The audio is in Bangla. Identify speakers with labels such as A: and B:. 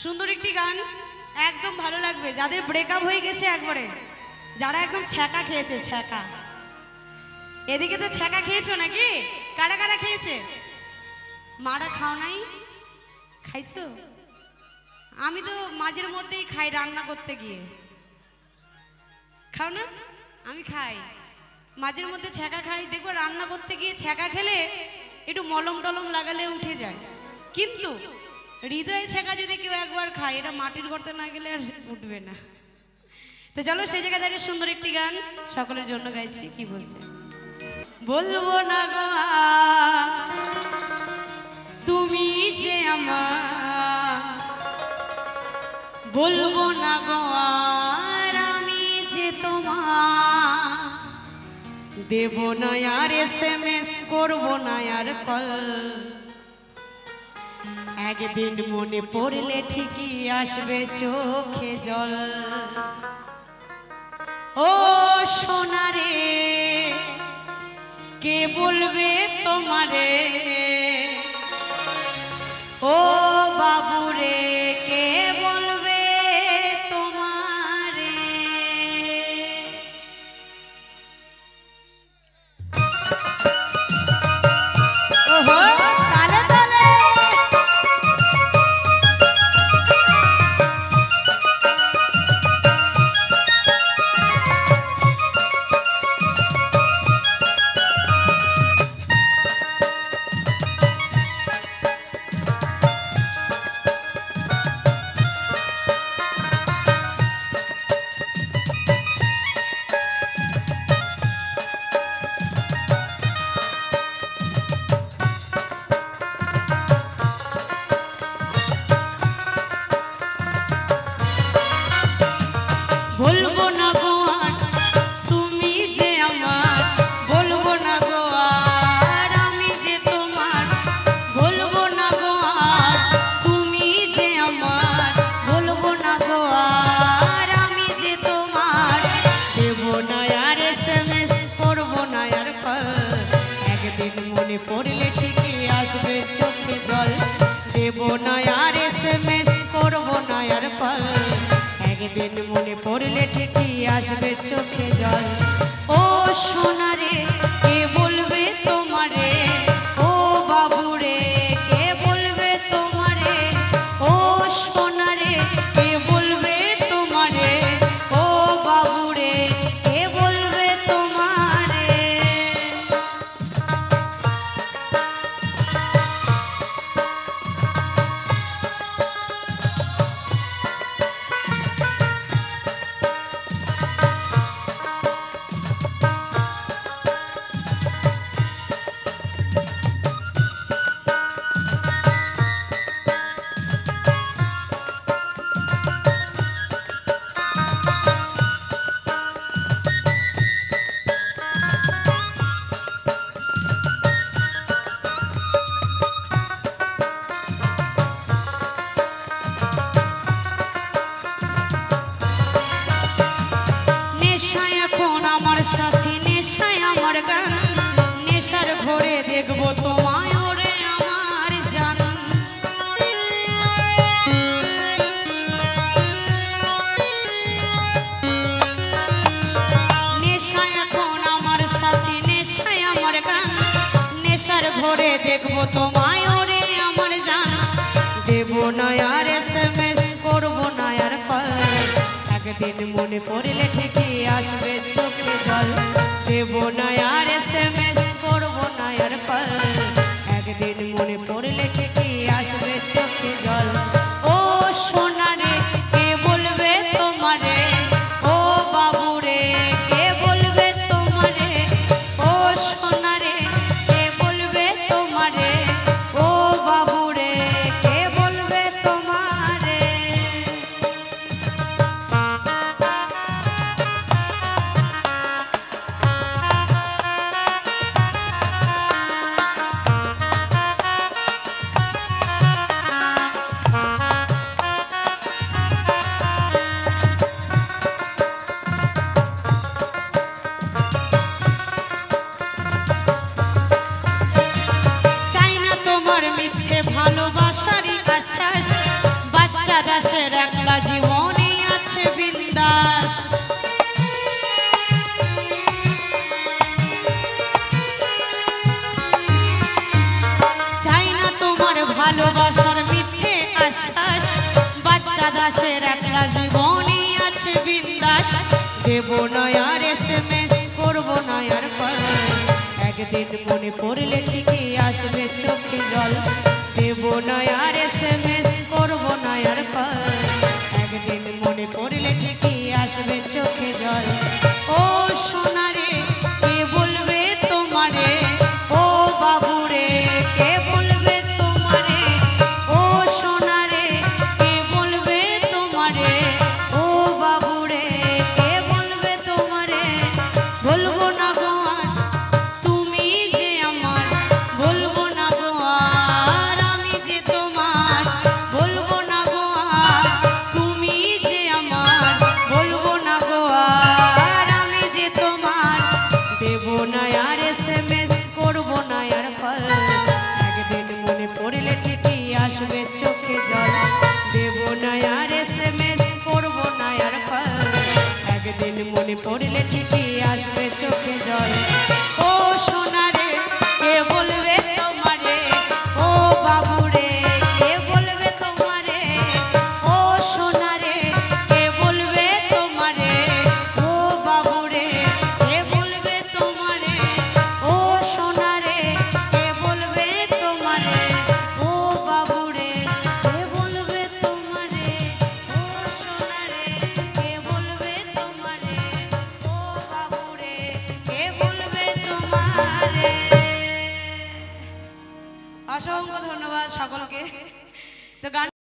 A: সুন্দর একটি গান, একদম ভালো লাগবে যাদের ব্রেকআপ হয়ে গেছে, একবারে যারা একদম ছ্যাঁকা খেয়েছে। ছ্যাঁকা এদিকে তো ছ্যাঁকা খেয়েছো নাকি? কারা কারা খেয়েছে? মারা খাও নাই? খাইছো? আমি তো মাঝের মধ্যেই খাই রান্না করতে গিয়ে। খাও না? আমি খাই মাঝের মধ্যে, ছ্যাঁকা খাই। দেখবো রান্না করতে গিয়ে ছ্যাঁকা খেলে একটু মলম টলম লাগালে উঠে যায়, কিন্তু হৃদয়ে ছ্যাঁকা যদি কেউ একবার খায়, এটা মাটির গর্তে না গেলে আর উঠবে না। তো চলো সেই জায়গায় দাঁড়িয়ে সুন্দর একটি গান সকলের জন্য গাইছি। কি বলছে? বলবো না গো তুমি যে আমার, বলবো না গো আর আমি যে তোমার, দেব না আর SMS, করবো না আর কল, একদিন মনে পড়লে ঠিকই আসবে চোখে জল। ও সোনারে কে বলবে তোমারে, ও বাবুরে কে বলবে তোমারে। ওহো তালে তালে বলবো না গো আর তুমি যে আমার, বলবো না গো আর আমি যে তোমার, বলবো না গো আর তুমি যে আমার, বলবো না গো আর আমি যে তোমার, দেব না আর SMS, করবো না আর কল, একদিন মনে পড়লে ঠিকই আসবে চোখে জল, দেব না আর SMS, করবো না আর কল, একদিন মনে পড়লে ঠিকই আসবে চোখে জল। ও সোনারে কে বলবে তোমারে, ও বাবুরে কে বলবে তোমারে, ও সোনারে কে বলবে তোমারে, ও বাবুরে কে বলবে তোমারে। নেশায় এখন আমার সাথী, নেশায় আমার গান, নেশার ঘরে দেখবো তোমায় ওরে আমার জান। নেশায় এখন আমার সাথী, নেশায় আমার গান, নেশার ঘরে দেখবো তোমায় ওরে আমার জান, দেব না আর SMS, করবো না আর কল, একদিন মনে পড়লে ঠিকই আসবে চোখে জল, দেব না আর SMS, করবো না আর কল, একদিন মনে পড়লে ঠিকই আসবে চোখে জল। ও সোনারে কে বলবে তোমারে, ও বাবুরে কে বলবে তোমারে, ও সোনারে কে বলবে তোমারে, ও বাবুরে কে বলবে তোমারে। বাচ্চা দাসের একলা জীবনে আছে বিন্দাস। চাই না তোমার ভালোবাসার মিথ্যে আশ্বাস, বাচ্চা দাসের একলা জীবনে আছে বিন্দাস। দেব নয়ার SMS করবো নয়ার কল, একদিন মনে পড়লে ঠিকই আসবে চোখে জল। দেব নয়ার SMS করবো নয়ার কল, একদিন মনে পড়লে ঠিকই আসবে চোখে জল। ও সোনারে কে বলবে তোমারে, ও বাবুরে কে বলবে তোমারে, ও সোনারে কে বলবে তোমারে, ও বাবুরে কে বলবে তোমারে। বলবো না গো আর তুমি যে আমার, বলবো না গো আর আমি যে তোমার, বলবো না গো আর তুমি যে আমার, বলবো না গো আর আমি যে তোমার। দেব না আর SMS করবো না আর কল, একদিন মনে পড়লে ঠিকই আসবে চোখে জল। দেব না আর SMS করবো না আর কল, একদিন মনে পড়লে ঠিকই আসবে চোখে জল। ও সোনারে কে বলবে তোমারে, ও বাবুরে কে বলবে তোমারে, ও সোনারে কে বলবে তোমারে, ও বাবুরে কে বলবে তোমারে, ও সোনারে কে বলবে তোমারে, ও বাবুরে কে বলবে তোমারে, ও সোনারে কে বলবে তোমারে, ও বাবুরে কে বলবে তোমারে। অসংখ্য ধন্যবাদ সকলকে। তো গান